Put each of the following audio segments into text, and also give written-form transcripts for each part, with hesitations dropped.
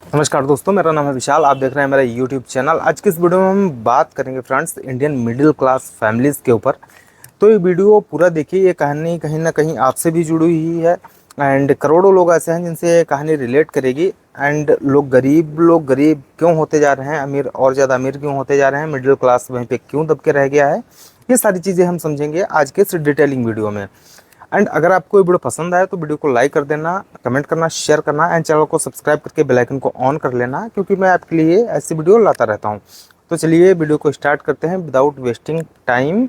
नमस्कार दोस्तों, मेरा नाम है विशाल। आप देख रहे हैं मेरा यूट्यूब चैनल। आज की इस वीडियो में हम बात करेंगे friends Indian middle class families के ऊपर। तो ये वीडियो पूरा देखिए, ये कहानी कहीं ना कहीं आपसे भी जुड़ी हुई है एंड करोड़ों लोग ऐसे हैं जिनसे ये कहानी रिलेट करेगी। एंड लोग गरीब क्यों होते जा रहे हैं, अमीर और ज़्यादा अमीर क्यों होते जा रहे हैं, मिडिल क्लास वहीं पे क्यों दब के रह गया है, ये सारी चीज़ें हम समझेंगे आज के इस डिटेलिंग वीडियो में। एंड अगर आपको ये वीडियो पसंद आए तो वीडियो को लाइक कर देना, कमेंट करना, शेयर करना एंड चैनल को सब्सक्राइब करके बेल आइकन को ऑन कर लेना, क्योंकि मैं आपके लिए ऐसी वीडियो लाता रहता हूँ। तो चलिए वीडियो को स्टार्ट करते हैं विदाउट वेस्टिंग टाइम।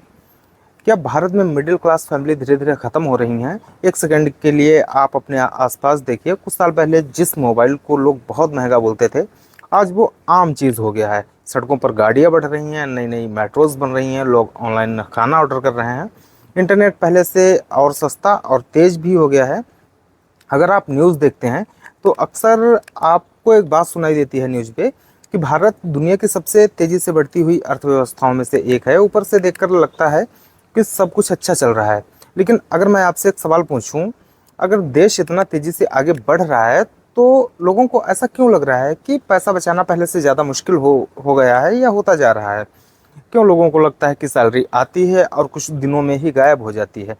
क्या भारत में मिडिल क्लास फैमिली धीरे धीरे ख़त्म हो रही हैं? एक सेकंड के लिए आप अपने आसपास देखिए। कुछ साल पहले जिस मोबाइल को लोग बहुत महंगा बोलते थे, आज वो आम चीज़ हो गया है। सड़कों पर गाड़ियाँ बढ़ रही हैं, नई नई मेट्रोज बन रही हैं, लोग ऑनलाइन खाना ऑर्डर कर रहे हैं। इंटरनेट पहले से और सस्ता और तेज़ भी हो गया है। अगर आप न्यूज़ देखते हैं तो अक्सर आपको एक बात सुनाई देती है न्यूज़ पे कि भारत दुनिया की सबसे तेज़ी से बढ़ती हुई अर्थव्यवस्थाओं में से एक है। ऊपर से देखकर लगता है कि सब कुछ अच्छा चल रहा है। लेकिन अगर मैं आपसे एक सवाल पूछूं, अगर देश इतना तेज़ी से आगे बढ़ रहा है तो लोगों को ऐसा क्यों लग रहा है कि पैसा बचाना पहले से ज़्यादा मुश्किल हो गया है या होता जा रहा है? क्यों लोगों को लगता है कि सैलरी आती है और कुछ दिनों में ही गायब हो जाती है?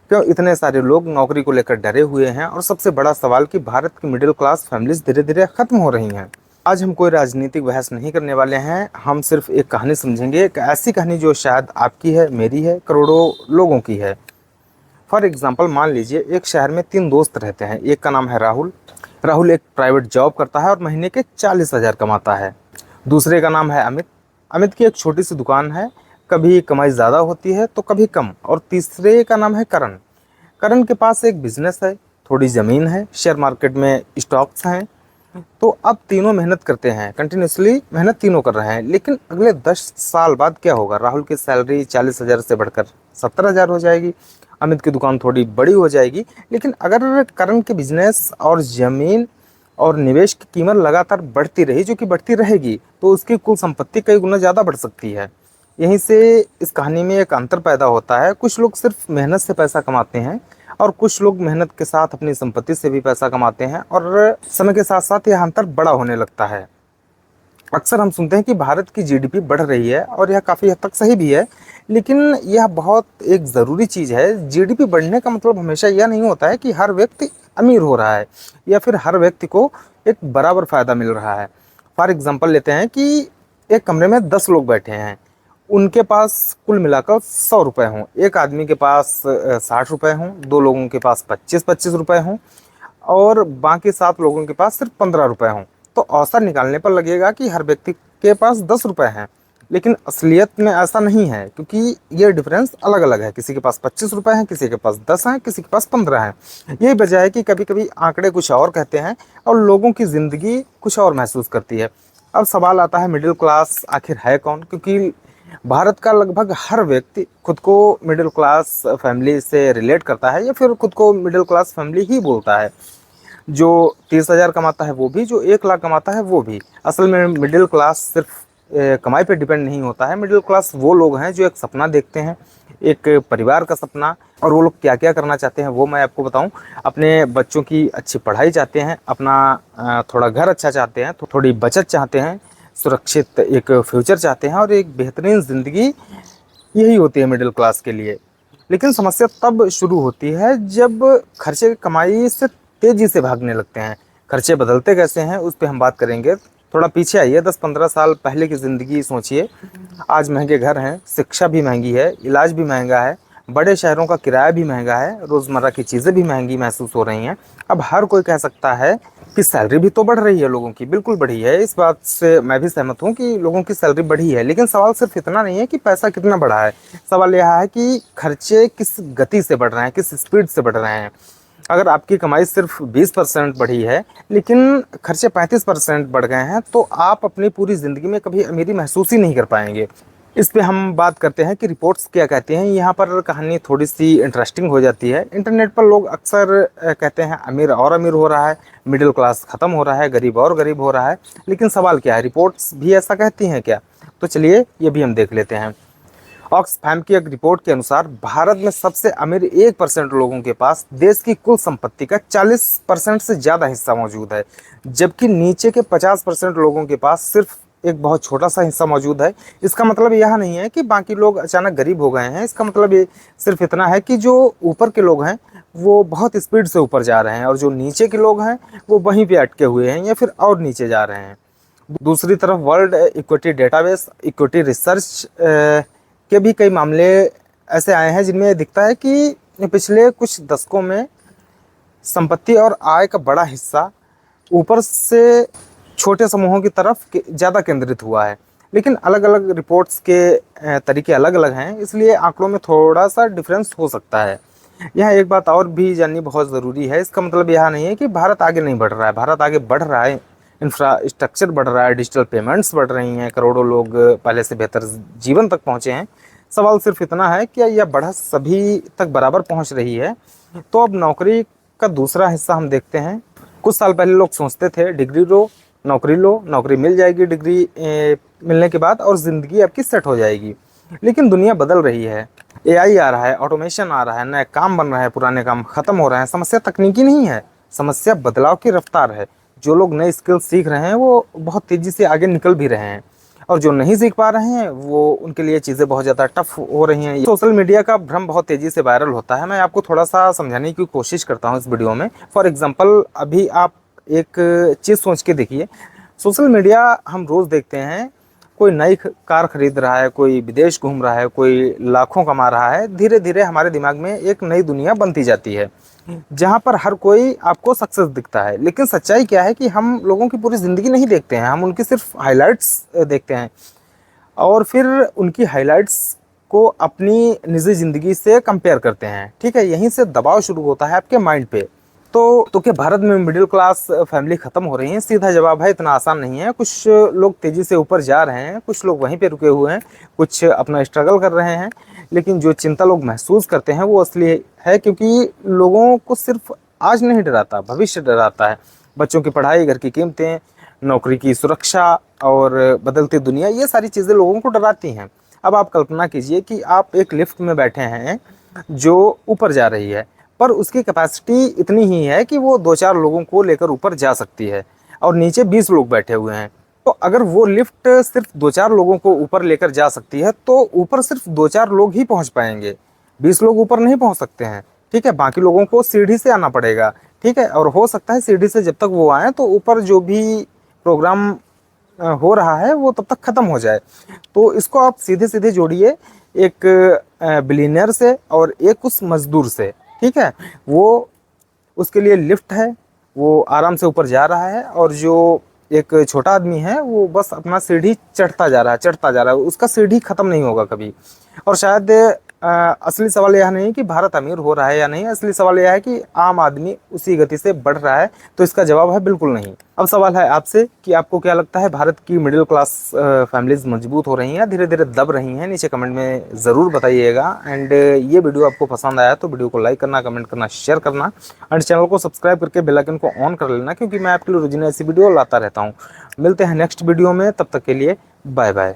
क्यों इतने सारे लोग नौकरी को लेकर डरे हुए हैं? और सबसे बड़ा सवाल कि भारत की मिडिल क्लास फैमिलीज धीरे धीरे खत्म हो रही हैं। आज हम कोई राजनीतिक बहस नहीं करने वाले हैं, हम सिर्फ एक कहानी समझेंगे, एक ऐसी कहानी जो शायद आपकी है, मेरी है, करोड़ों लोगों की है। फॉर एग्जाम्पल, मान लीजिए एक शहर में 3 दोस्त रहते हैं। एक का नाम है राहुल। राहुल एक प्राइवेट जॉब करता है और महीने के 40,000 कमाता है। दूसरे का नाम है अमित। अमित की एक छोटी सी दुकान है, कभी कमाई ज़्यादा होती है तो कभी कम। और तीसरे का नाम है करण। करण के पास एक बिजनेस है, थोड़ी ज़मीन है, शेयर मार्केट में स्टॉक्स हैं। तो अब तीनों मेहनत करते हैं, कंटिन्यूसली मेहनत तीनों कर रहे हैं। लेकिन अगले 10 साल बाद क्या होगा? राहुल की सैलरी 40,000 से बढ़कर 70,000 हो जाएगी। अमित की दुकान थोड़ी बड़ी हो जाएगी। लेकिन अगर करण के बिजनेस और ज़मीन और निवेश की कीमत लगातार बढ़ती रही, जो कि बढ़ती रहेगी, तो उसकी कुल संपत्ति कई गुना ज़्यादा बढ़ सकती है। यहीं से इस कहानी में एक अंतर पैदा होता है। कुछ लोग सिर्फ मेहनत से पैसा कमाते हैं और कुछ लोग मेहनत के साथ अपनी संपत्ति से भी पैसा कमाते हैं, और समय के साथ साथ यह अंतर बड़ा होने लगता है। अक्सर हम सुनते हैं कि भारत की जीडीपी बढ़ रही है और यह काफ़ी हद तक सही भी है। लेकिन यह बहुत एक ज़रूरी चीज़ है। जीडीपी बढ़ने का मतलब हमेशा यह नहीं होता है कि हर व्यक्ति अमीर हो रहा है या फिर हर व्यक्ति को एक बराबर फ़ायदा मिल रहा है। फॉर एग्जांपल लेते हैं कि एक कमरे में 10 लोग बैठे हैं, उनके पास कुल मिलाकर 100 रुपये हों। एक आदमी के पास 60 रुपये हों, 2 लोगों के पास 25-25 रुपये हों और बाकी 7 लोगों के पास सिर्फ 15 रुपये हों। तो औसत निकालने पर लगेगा कि हर व्यक्ति के पास 10 रुपये हैं। लेकिन असलियत में ऐसा नहीं है, क्योंकि ये डिफरेंस अलग अलग है। किसी के पास 25 रुपये हैं, किसी के पास 10 हैं, किसी के पास 15 हैं। यही वजह है कि कभी कभी आंकड़े कुछ और कहते हैं और लोगों की ज़िंदगी कुछ और महसूस करती है। अब सवाल आता है, मिडिल क्लास आखिर है कौन? क्योंकि भारत का लगभग हर व्यक्ति खुद को मिडिल क्लास फैमिली से रिलेट करता है या फिर खुद को मिडिल क्लास फैमिली ही बोलता है। जो 30,000 कमाता है वो भी, जो 1 लाख कमाता है वो भी। असल में मिडिल क्लास सिर्फ कमाई पे डिपेंड नहीं होता है। मिडिल क्लास वो लोग हैं जो एक सपना देखते हैं, एक परिवार का सपना। और वो लोग क्या क्या करना चाहते हैं वो मैं आपको बताऊं। अपने बच्चों की अच्छी पढ़ाई चाहते हैं, अपना थोड़ा घर अच्छा चाहते हैं, तो थोड़ी बचत चाहते हैं, सुरक्षित एक फ्यूचर चाहते हैं और एक बेहतरीन ज़िंदगी। यही होती है मिडिल क्लास के लिए। लेकिन समस्या तब शुरू होती है जब खर्चे कमाई से तेज़ी से भागने लगते हैं। खर्चे बदलते कैसे हैं उस पर हम बात करेंगे। थोड़ा पीछे आइए, 10-15 साल पहले की ज़िंदगी सोचिए। आज महंगे घर हैं, शिक्षा भी महंगी है, इलाज भी महंगा है, बड़े शहरों का किराया भी महंगा है, रोज़मर्रा की चीज़ें भी महंगी महसूस हो रही हैं। अब हर कोई कह सकता है कि सैलरी भी तो बढ़ रही है लोगों की। बिल्कुल बढ़ी है, इस बात से मैं भी सहमत हूँ कि लोगों की सैलरी बढ़ी है। लेकिन सवाल सिर्फ इतना नहीं है कि पैसा कितना बढ़ा है, सवाल यह है कि खर्चे किस गति से बढ़ रहे हैं, किस स्पीड से बढ़ रहे हैं। अगर आपकी कमाई सिर्फ 20% बढ़ी है लेकिन खर्चे 35% बढ़ गए हैं, तो आप अपनी पूरी ज़िंदगी में कभी अमीरी महसूस ही नहीं कर पाएंगे। इस पे हम बात करते हैं कि रिपोर्ट्स क्या कहती हैं। यहाँ पर कहानी थोड़ी सी इंटरेस्टिंग हो जाती है। इंटरनेट पर लोग अक्सर कहते हैं अमीर और अमीर हो रहा है, मिडिल क्लास ख़त्म हो रहा है, गरीब और गरीब हो रहा है। लेकिन सवाल क्या है, रिपोर्ट्स भी ऐसा कहती हैं क्या? तो चलिए ये भी हम देख लेते हैं। ऑक्सफैम की एक रिपोर्ट के अनुसार भारत में सबसे अमीर 1% लोगों के पास देश की कुल संपत्ति का 40% से ज़्यादा हिस्सा मौजूद है, जबकि नीचे के 50% लोगों के पास सिर्फ एक बहुत छोटा सा हिस्सा मौजूद है। इसका मतलब यह नहीं है कि बाकी लोग अचानक गरीब हो गए हैं, इसका मतलब ये सिर्फ इतना है कि जो ऊपर के लोग हैं वो बहुत स्पीड से ऊपर जा रहे हैं और जो नीचे के लोग हैं वो वहीं पे अटके हुए हैं या फिर और नीचे जा रहे हैं। दूसरी तरफ world equity database equity research के भी कई मामले ऐसे आए हैं जिनमें दिखता है कि पिछले कुछ दशकों में संपत्ति और आय का बड़ा हिस्सा ऊपर से छोटे समूहों की तरफ ज़्यादा केंद्रित हुआ है। लेकिन अलग अलग रिपोर्ट्स के तरीके अलग अलग हैं, इसलिए आंकड़ों में थोड़ा सा डिफरेंस हो सकता है। यह एक बात और भी जाननी बहुत ज़रूरी है, इसका मतलब यह नहीं है कि भारत आगे नहीं बढ़ रहा है, भारत आगे बढ़ रहा है। इंफ्रास्ट्रक्चर बढ़ रहा है, डिजिटल पेमेंट्स बढ़ रही हैं, करोड़ों लोग पहले से बेहतर जीवन तक पहुँचे हैं। सवाल सिर्फ इतना है कि यह बढ़त सभी तक बराबर पहुँच रही है। तो अब नौकरी का दूसरा हिस्सा हम देखते हैं। कुछ साल पहले लोग सोचते थे डिग्री लो, नौकरी मिल जाएगी डिग्री मिलने के बाद और ज़िंदगी आपकी सेट हो जाएगी। लेकिन दुनिया बदल रही है, एआई आ रहा है, ऑटोमेशन आ रहा है, नए काम बन रहे हैं, पुराने काम खत्म हो रहे हैं। समस्या तकनीकी नहीं है, समस्या बदलाव की रफ्तार है। जो लोग नए स्किल सीख रहे हैं वो बहुत तेज़ी से आगे निकल भी रहे हैं, और जो नहीं सीख पा रहे हैं वो उनके लिए चीज़ें बहुत ज़्यादा टफ हो रही हैं। सोशल मीडिया का भ्रम बहुत तेज़ी से वायरल होता है। मैं आपको थोड़ा सा समझाने की कोशिश करता हूँ इस वीडियो में। फॉर एग्जांपल, अभी आप एक चीज़ सोच के देखिए, सोशल मीडिया हम रोज़ देखते हैं, कोई नई कार खरीद रहा है, कोई विदेश घूम रहा है, कोई लाखों कमा रहा है। धीरे धीरे हमारे दिमाग में एक नई दुनिया बनती जाती है जहाँ पर हर कोई आपको सक्सेस दिखता है। लेकिन सच्चाई क्या है कि हम लोगों की पूरी ज़िंदगी नहीं देखते हैं, हम उनकी सिर्फ हाइलाइट्स देखते हैं और फिर उनकी हाइलाइट्स को अपनी निजी ज़िंदगी से कंपेयर करते हैं। ठीक है, यहीं से दबाव शुरू होता है आपके माइंड पे। तो क्या भारत में मिडिल क्लास फैमिली ख़त्म हो रही है? सीधा जवाब है, इतना आसान नहीं है। कुछ लोग तेज़ी से ऊपर जा रहे हैं, कुछ लोग वहीं पे रुके हुए हैं, कुछ अपना स्ट्रगल कर रहे हैं। लेकिन जो चिंता लोग महसूस करते हैं वो असली है, क्योंकि लोगों को सिर्फ आज नहीं डराता, भविष्य डराता है। बच्चों की पढ़ाई, घर की कीमतें, नौकरी की सुरक्षा और बदलती दुनिया, ये सारी चीज़ें लोगों को डराती हैं। अब आप कल्पना कीजिए कि आप एक लिफ्ट में बैठे हैं जो ऊपर जा रही है, पर उसकी कैपेसिटी इतनी ही है कि वो 2-4 लोगों को लेकर ऊपर जा सकती है और नीचे 20 लोग बैठे हुए हैं। तो अगर वो लिफ्ट सिर्फ 2-4 लोगों को ऊपर लेकर जा सकती है तो ऊपर सिर्फ 2-4 लोग ही पहुंच पाएंगे, 20 लोग ऊपर नहीं पहुंच सकते हैं। ठीक है, बाकी लोगों को सीढ़ी से आना पड़ेगा। ठीक है, और हो सकता है सीढ़ी से जब तक वो आए तो ऊपर जो भी प्रोग्राम हो रहा है वो तब तक ख़त्म हो जाए। तो इसको आप सीधे सीधे जोड़िए एक बिलियनियर से और एक उस मजदूर से। ठीक है, वो उसके लिए लिफ्ट है, वो आराम से ऊपर जा रहा है, और जो एक छोटा आदमी है वो बस अपना सीढ़ी चढ़ता जा रहा है, उसका सीढ़ी ख़त्म नहीं होगा कभी। और शायद असली सवाल यह नहीं कि भारत अमीर हो रहा है या नहीं, असली सवाल यह है कि आम आदमी उसी गति से बढ़ रहा है। तो इसका जवाब है बिल्कुल नहीं। अब सवाल है आपसे कि आपको क्या लगता है, भारत की मिडिल क्लास फैमिलीज मजबूत हो रही हैं या धीरे धीरे दब रही हैं? नीचे कमेंट में ज़रूर बताइएगा। एंड ये वीडियो आपको पसंद आया तो वीडियो को लाइक करना, कमेंट करना, शेयर करना, एंड चैनल को सब्सक्राइब करके बेल आइकन को ऑन कर लेना, क्योंकि मैं आपके लिए रोजाना ऐसी वीडियो लाता रहता हूँ। मिलते हैं नेक्स्ट वीडियो में, तब तक के लिए बाय बाय।